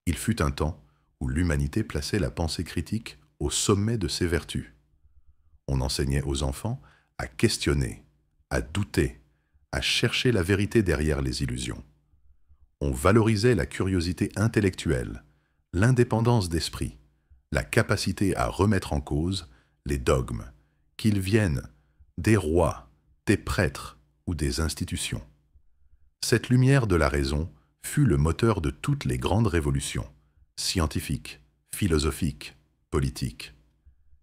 Il fut un temps où l'humanité plaçait la pensée critique au sommet de ses vertus. On enseignait aux enfants à questionner, à douter, à chercher la vérité derrière les illusions. On valorisait la curiosité intellectuelle, l'indépendance d'esprit, la capacité à remettre en cause les dogmes, qu'ils viennent des rois, des prêtres ou des institutions. Cette lumière de la raison fut le moteur de toutes les grandes révolutions, scientifiques, philosophiques, politiques.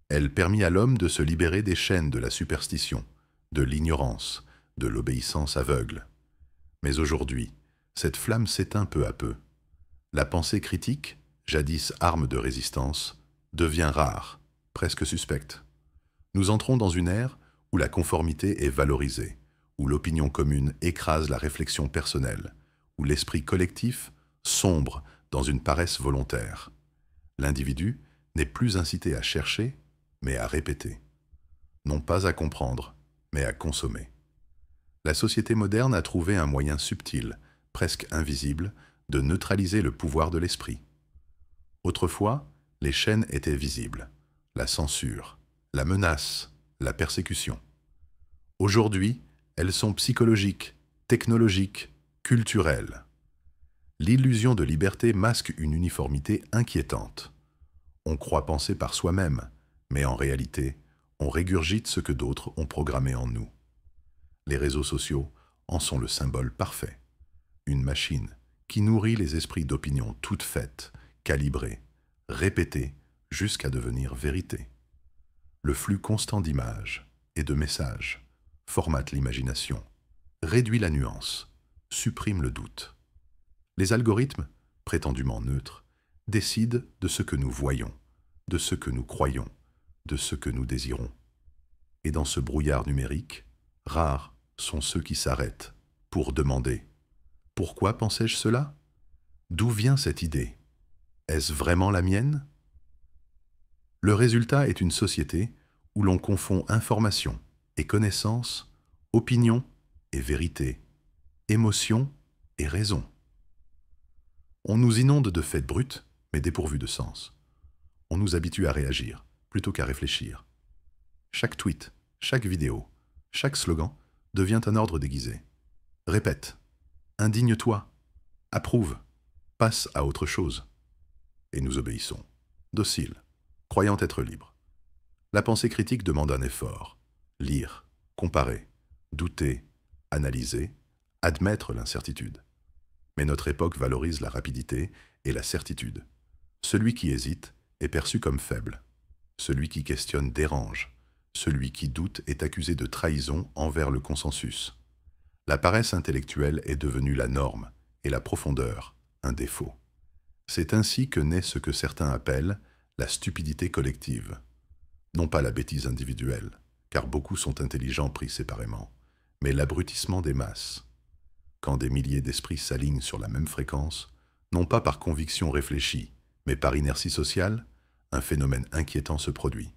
Elle permit à l'homme de se libérer des chaînes de la superstition, de l'ignorance, de l'obéissance aveugle. Mais aujourd'hui, cette flamme s'éteint peu à peu. La pensée critique, jadis arme de résistance, devient rare, presque suspecte. Nous entrons dans une ère où la conformité est valorisée, où l'opinion commune écrase la réflexion personnelle, où l'esprit collectif sombre dans une paresse volontaire. L'individu n'est plus incité à chercher, mais à répéter. Non pas à comprendre, mais à consommer. La société moderne a trouvé un moyen subtil, presque invisible, de neutraliser le pouvoir de l'esprit. Autrefois, les chaînes étaient visibles, la censure, la menace, la persécution. Aujourd'hui, elles sont psychologiques, technologiques, culturelles. L'illusion de liberté masque une uniformité inquiétante. On croit penser par soi-même, mais en réalité, on régurgite ce que d'autres ont programmé en nous. Les réseaux sociaux en sont le symbole parfait. Une machine qui nourrit les esprits d'opinions toutes faites, calibrées, répétées, jusqu'à devenir vérité. Le flux constant d'images et de messages formate l'imagination, réduit la nuance, supprime le doute. Les algorithmes, prétendument neutres, décident de ce que nous voyons, de ce que nous croyons, de ce que nous désirons. Et dans ce brouillard numérique, rares sont ceux qui s'arrêtent pour demander « Pourquoi pensais-je cela ? D'où vient cette idée ? Est-ce vraiment la mienne ?» Le résultat est une société où l'on confond information et connaissance, opinion et vérité, émotion et raison. On nous inonde de faits bruts, mais dépourvus de sens. On nous habitue à réagir, plutôt qu'à réfléchir. Chaque tweet, chaque vidéo, chaque slogan devient un ordre déguisé. Répète, indigne-toi, approuve, passe à autre chose. Et nous obéissons, dociles, croyant être libres. La pensée critique demande un effort. Lire, comparer, douter, analyser, admettre l'incertitude. Mais notre époque valorise la rapidité et la certitude. Celui qui hésite est perçu comme faible. Celui qui questionne dérange. Celui qui doute est accusé de trahison envers le consensus. La paresse intellectuelle est devenue la norme et la profondeur, un défaut. C'est ainsi que naît ce que certains appellent la stupidité collective. Non pas la bêtise individuelle, car beaucoup sont intelligents pris séparément, mais l'abrutissement des masses. Quand des milliers d'esprits s'alignent sur la même fréquence, non pas par conviction réfléchie, mais par inertie sociale, un phénomène inquiétant se produit.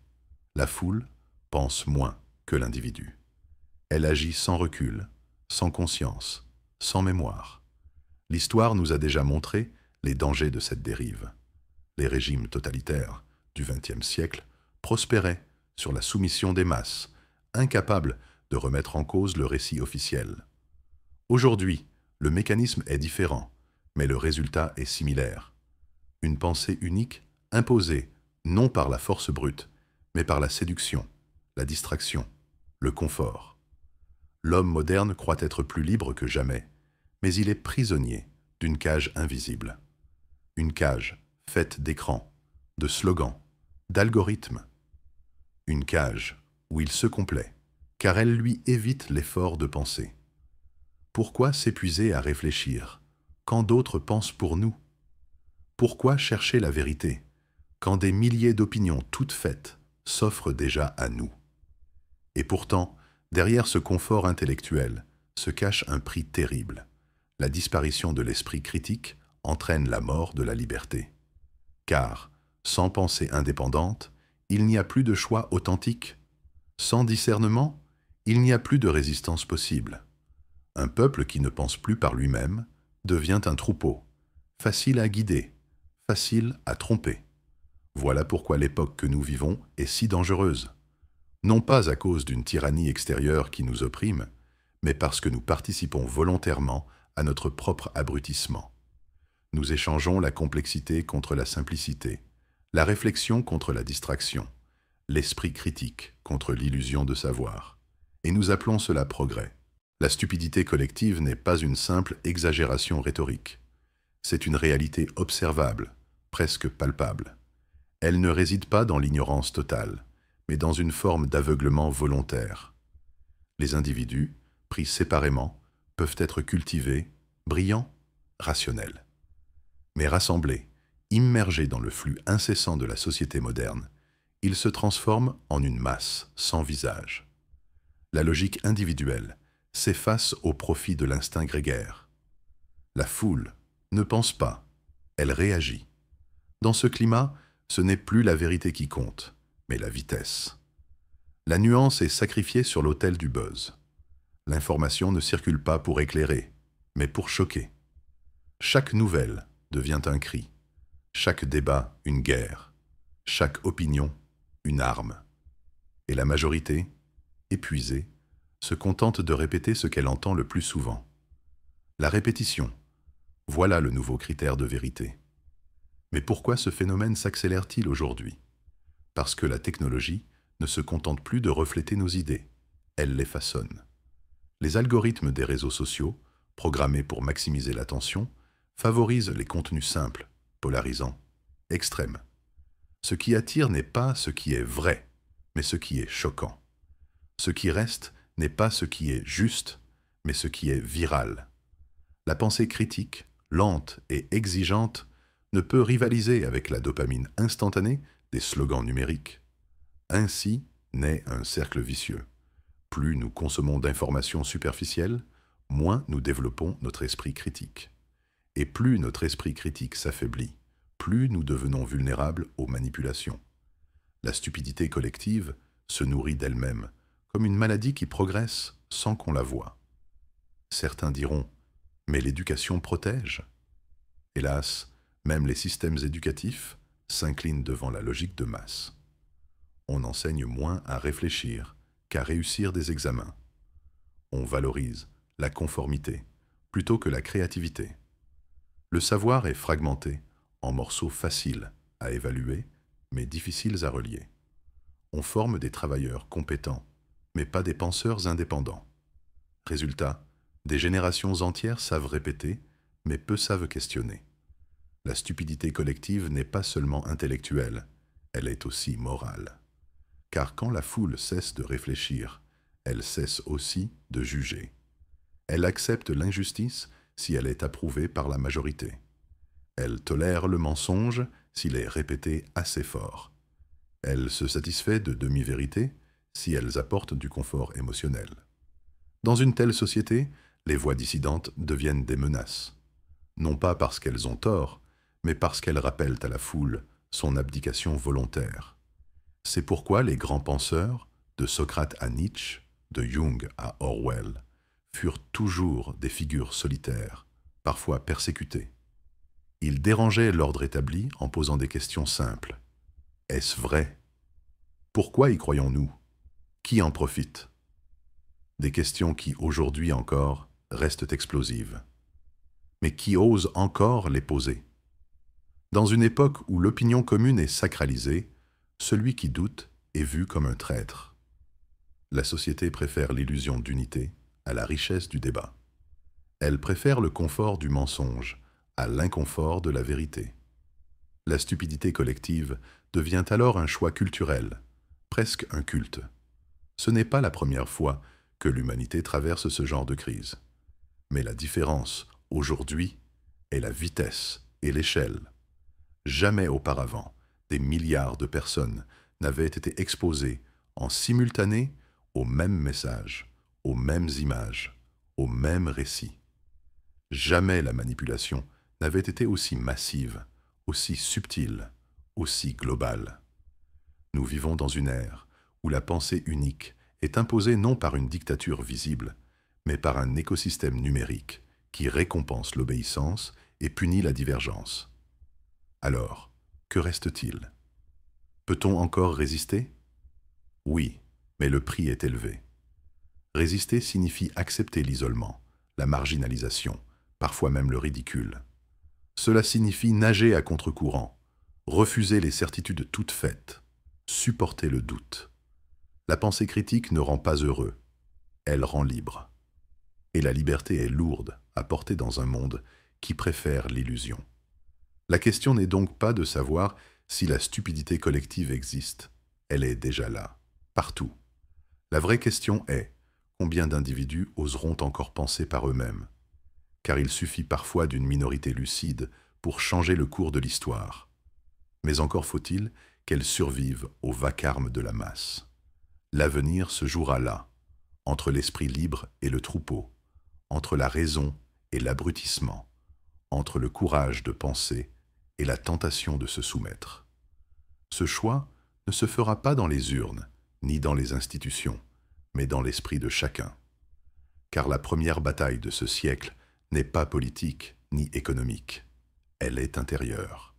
La foule pense moins que l'individu. Elle agit sans recul, sans conscience, sans mémoire. L'histoire nous a déjà montré les dangers de cette dérive. Les régimes totalitaires du XXe siècle prospéraient sur la soumission des masses, incapables de remettre en cause le récit officiel. Aujourd'hui, le mécanisme est différent, mais le résultat est similaire. Une pensée unique imposée non par la force brute, mais par la séduction, la distraction, le confort. L'homme moderne croit être plus libre que jamais, mais il est prisonnier d'une cage invisible. Une cage faite d'écrans, de slogans, d'algorithmes. Une cage où il se complaît, car elle lui évite l'effort de penser. Pourquoi s'épuiser à réfléchir, quand d'autres pensent pour nous? Pourquoi chercher la vérité, quand des milliers d'opinions toutes faites s'offrent déjà à nous? Et pourtant, derrière ce confort intellectuel se cache un prix terrible. La disparition de l'esprit critique entraîne la mort de la liberté. Car, sans pensée indépendante, il n'y a plus de choix authentique. Sans discernement, il n'y a plus de résistance possible. Un peuple qui ne pense plus par lui-même devient un troupeau, facile à guider, facile à tromper. Voilà pourquoi l'époque que nous vivons est si dangereuse. Non pas à cause d'une tyrannie extérieure qui nous opprime, mais parce que nous participons volontairement à notre propre abrutissement. Nous échangeons la complexité contre la simplicité, la réflexion contre la distraction, l'esprit critique contre l'illusion de savoir. Et nous appelons cela progrès. La stupidité collective n'est pas une simple exagération rhétorique. C'est une réalité observable, presque palpable. Elle ne réside pas dans l'ignorance totale, mais dans une forme d'aveuglement volontaire. Les individus, pris séparément, peuvent être cultivés, brillants, rationnels. Mais rassemblés, immergés dans le flux incessant de la société moderne, ils se transforment en une masse sans visage. La logique individuelle s'efface au profit de l'instinct grégaire. La foule ne pense pas, elle réagit. Dans ce climat, ce n'est plus la vérité qui compte, mais la vitesse. La nuance est sacrifiée sur l'autel du buzz. L'information ne circule pas pour éclairer, mais pour choquer. Chaque nouvelle devient un cri, chaque débat une guerre, chaque opinion une arme. Et la majorité, épuisée, se contente de répéter ce qu'elle entend le plus souvent. La répétition, voilà le nouveau critère de vérité. Mais pourquoi ce phénomène s'accélère-t-il aujourd'hui? Parce que la technologie ne se contente plus de refléter nos idées, elle les façonne. Les algorithmes des réseaux sociaux, programmés pour maximiser l'attention, favorisent les contenus simples, polarisants, extrêmes. Ce qui attire n'est pas ce qui est vrai, mais ce qui est choquant. Ce qui reste n'est pas ce qui est juste, mais ce qui est viral. La pensée critique, lente et exigeante, ne peut rivaliser avec la dopamine instantanée des slogans numériques. Ainsi naît un cercle vicieux. Plus nous consommons d'informations superficielles, moins nous développons notre esprit critique. Et plus notre esprit critique s'affaiblit, plus nous devenons vulnérables aux manipulations. La stupidité collective se nourrit d'elle-même, comme une maladie qui progresse sans qu'on la voie. Certains diront « mais l'éducation protège ». Hélas, même les systèmes éducatifs s'inclinent devant la logique de masse. On enseigne moins à réfléchir qu'à réussir des examens. On valorise la conformité plutôt que la créativité. Le savoir est fragmenté en morceaux faciles à évaluer, mais difficiles à relier. On forme des travailleurs compétents, mais pas des penseurs indépendants. Résultat, des générations entières savent répéter, mais peu savent questionner. La stupidité collective n'est pas seulement intellectuelle, elle est aussi morale. Car quand la foule cesse de réfléchir, elle cesse aussi de juger. Elle accepte l'injustice si elle est approuvée par la majorité. Elle tolère le mensonge s'il est répété assez fort. Elle se satisfait de demi-vérités si elles apportent du confort émotionnel. Dans une telle société, les voix dissidentes deviennent des menaces. Non pas parce qu'elles ont tort, mais parce qu'elles rappellent à la foule son abdication volontaire. C'est pourquoi les grands penseurs, de Socrate à Nietzsche, de Jung à Orwell, furent toujours des figures solitaires, parfois persécutées. Ils dérangeaient l'ordre établi en posant des questions simples. Est-ce vrai? Pourquoi y croyons-nous? Qui en profite? Des questions qui, aujourd'hui encore, restent explosives. Mais qui ose encore les poser? Dans une époque où l'opinion commune est sacralisée, celui qui doute est vu comme un traître. La société préfère l'illusion d'unité à la richesse du débat. Elle préfère le confort du mensonge à l'inconfort de la vérité. La stupidité collective devient alors un choix culturel, presque un culte. Ce n'est pas la première fois que l'humanité traverse ce genre de crise. Mais la différence, aujourd'hui, est la vitesse et l'échelle. Jamais auparavant, des milliards de personnes n'avaient été exposées en simultané aux mêmes messages, aux mêmes images, aux mêmes récits. Jamais la manipulation n'avait été aussi massive, aussi subtile, aussi globale. Nous vivons dans une ère où la pensée unique est imposée non par une dictature visible, mais par un écosystème numérique qui récompense l'obéissance et punit la divergence. Alors, que reste-t-il? Peut-on encore résister? Oui, mais le prix est élevé. Résister signifie accepter l'isolement, la marginalisation, parfois même le ridicule. Cela signifie nager à contre-courant, refuser les certitudes toutes faites, supporter le doute. La pensée critique ne rend pas heureux, elle rend libre. Et la liberté est lourde à porter dans un monde qui préfère l'illusion. La question n'est donc pas de savoir si la stupidité collective existe. Elle est déjà là, partout. La vraie question est, combien d'individus oseront encore penser par eux-mêmes? Car il suffit parfois d'une minorité lucide pour changer le cours de l'histoire. Mais encore faut-il qu'elle survive au vacarme de la masse. L'avenir se jouera là, entre l'esprit libre et le troupeau, entre la raison et l'abrutissement, entre le courage de penser et la tentation de se soumettre. Ce choix ne se fera pas dans les urnes, ni dans les institutions, mais dans l'esprit de chacun. Car la première bataille de ce siècle n'est pas politique ni économique, elle est intérieure.